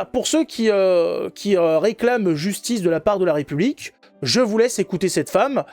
voilà, pour ceux qui réclament justice de la part de la République, je vous laisse écouter cette femme.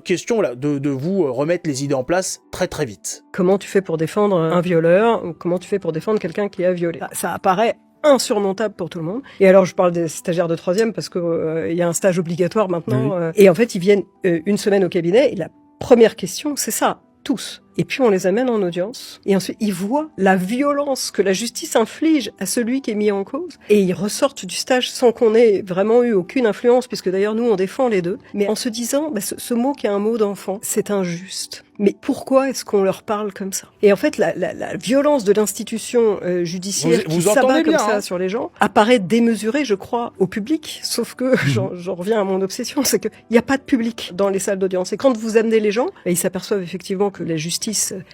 Question voilà, de vous remettre les idées en place très très vite. Comment tu fais pour défendre un violeur, ou comment tu fais pour défendre quelqu'un qui a violé? Ça apparaît insurmontable pour tout le monde. Et alors, je parle des stagiaires de 3e parce que il y a un stage obligatoire maintenant. Oui. Et en fait, ils viennent une semaine au cabinet et la première question, c'est ça, tous. Et puis on les amène en audience. Et ensuite, ils voient la violence que la justice inflige à celui qui est mis en cause. Et ils ressortent du stage sans qu'on ait vraiment eu aucune influence, puisque d'ailleurs, nous, on défend les deux. Mais en se disant, ce mot qui est un mot d'enfant, c'est injuste. Mais pourquoi est-ce qu'on leur parle comme ça? Et en fait, la violence de l'institution judiciaire qui s'abat comme ça sur les gens apparaît démesurée, je crois, au public. Sauf que, j'en reviens à mon obsession, c'est qu'il n'y a pas de public dans les salles d'audience. Et quand vous amenez les gens, ils s'aperçoivent effectivement que la justice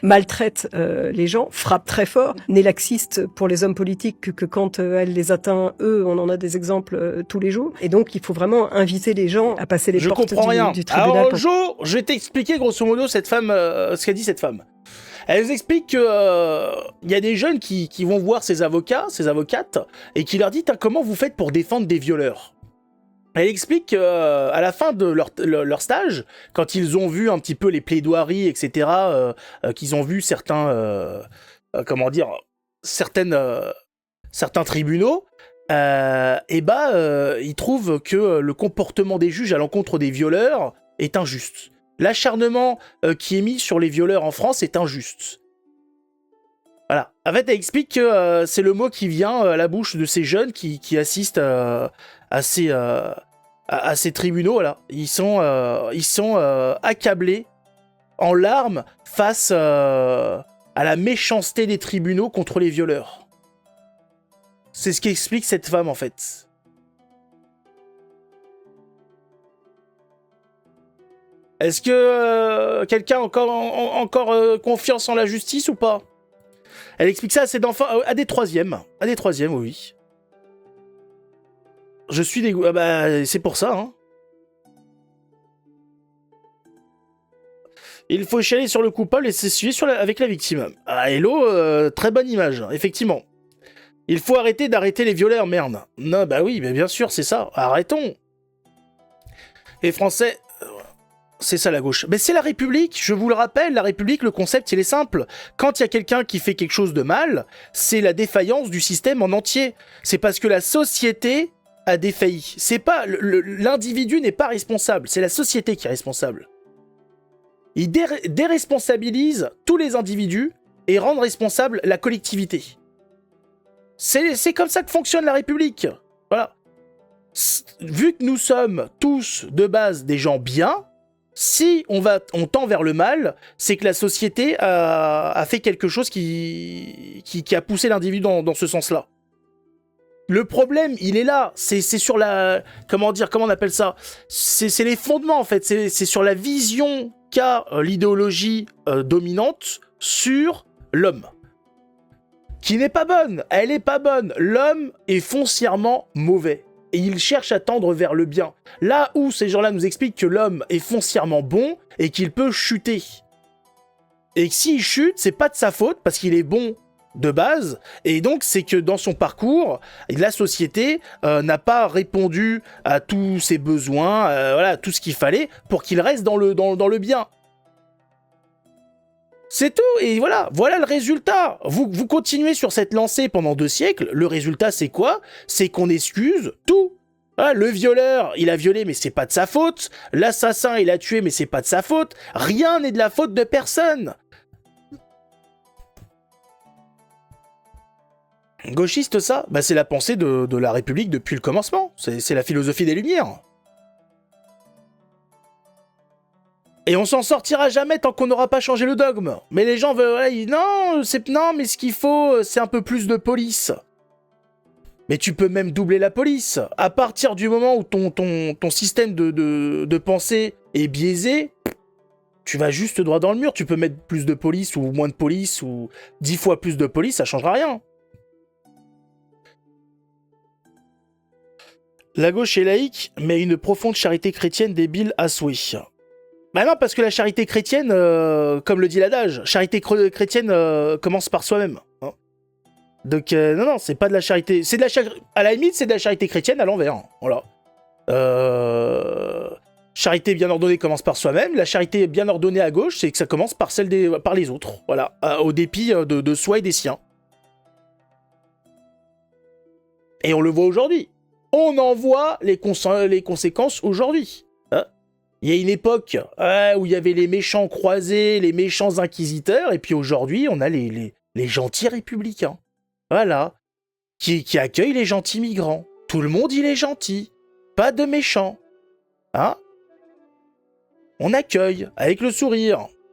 maltraite les gens, frappe très fort, n'est laxiste pour les hommes politiques que quand elle les atteint, eux, on en a des exemples tous les jours. Et donc, il faut vraiment inviter les gens à passer les portes du tribunal. Alors, Jo, je vais t'expliquer grosso modo cette femme, ce qu'a dit cette femme. Elle nous explique que y a des jeunes qui vont voir ces avocats, ces avocates, et qui leur disent comment vous faites pour défendre des violeurs. Elle explique qu'à la fin de leur stage, quand ils ont vu un petit peu les plaidoiries, etc., qu'ils ont vu certains tribunaux, ils trouvent que le comportement des juges à l'encontre des violeurs est injuste. L'acharnement qui est mis sur les violeurs en France est injuste. Voilà. En fait, elle explique que c'est le mot qui vient à la bouche de ces jeunes qui assistent à ces tribunaux. Voilà. Ils sont accablés en larmes face à la méchanceté des tribunaux contre les violeurs. C'est ce qu'explique cette femme, en fait. Est-ce que quelqu'un a encore confiance en la justice ou pas? Elle explique ça à des troisièmes. À des troisièmes, oui. Je suis dégoûté. C'est pour ça, hein. Il faut chialer sur le coupable et s'essuyer avec la victime. Ah, hello, très bonne image, effectivement. Il faut d'arrêter les violeurs, merde. Non, bah oui, mais bien sûr, c'est ça. Arrêtons. Les Français... C'est ça la gauche. Mais c'est la République, je vous le rappelle, la République, le concept, il est simple. Quand il y a quelqu'un qui fait quelque chose de mal, c'est la défaillance du système en entier. C'est parce que la société a défailli. C'est pas l'individu n'est pas responsable, c'est la société qui est responsable. Il déresponsabilise tous les individus et rend responsable la collectivité. C'est comme ça que fonctionne la République. Voilà. Vu que nous sommes tous de base des gens bien, si on tend vers le mal, c'est que la société a fait quelque chose qui a poussé l'individu dans ce sens-là. Le problème, il est là. C'est sur la... Comment on appelle ça? C'est les fondements, en fait. C'est sur la vision qu'a l'idéologie dominante sur l'homme. Qui n'est pas bonne. Elle est pas bonne. L'homme est foncièrement mauvais. Et il cherche à tendre vers le bien. Là où ces gens-là nous expliquent que l'homme est foncièrement bon et qu'il peut chuter. Et que s'il chute, c'est pas de sa faute parce qu'il est bon de base. Et donc, c'est que dans son parcours, la société n'a pas répondu à tous ses besoins, voilà, tout ce qu'il fallait pour qu'il reste dans le bien. C'est tout, et voilà le résultat. Vous continuez sur cette lancée pendant 2 siècles, le résultat c'est quoi? C'est qu'on excuse tout. Ah, le violeur, il a violé mais c'est pas de sa faute. L'assassin, il a tué mais c'est pas de sa faute. Rien n'est de la faute de personne. Gauchiste ça? Bah c'est la pensée de la République depuis le commencement. C'est la philosophie des Lumières. Et on s'en sortira jamais tant qu'on n'aura pas changé le dogme. Mais les gens veulent... Non, mais ce qu'il faut, c'est un peu plus de police. Mais tu peux même doubler la police. À partir du moment où ton système de pensée est biaisé, tu vas juste droit dans le mur. Tu peux mettre plus de police ou moins de police ou 10 fois plus de police, ça changera rien. La gauche est laïque, mais une profonde charité chrétienne débile à souhait. Bah non, parce que la charité chrétienne, comme le dit l'adage, charité chrétienne commence par soi-même. Hein. Donc, non, c'est pas de la charité. C'est de la à la limite, c'est de la charité chrétienne à l'envers. Hein. Voilà. Charité bien ordonnée commence par soi-même. La charité bien ordonnée à gauche, c'est que ça commence par par les autres. Voilà. Au dépit de soi et des siens. Et on le voit aujourd'hui. On en voit les conséquences aujourd'hui. Hein. Il y a une époque où il y avait les méchants croisés, les méchants inquisiteurs, et puis aujourd'hui, on a les gentils républicains. Voilà. Qui accueillent les gentils migrants. Tout le monde, il est gentil. Pas de méchants. Hein? On accueille, avec le sourire.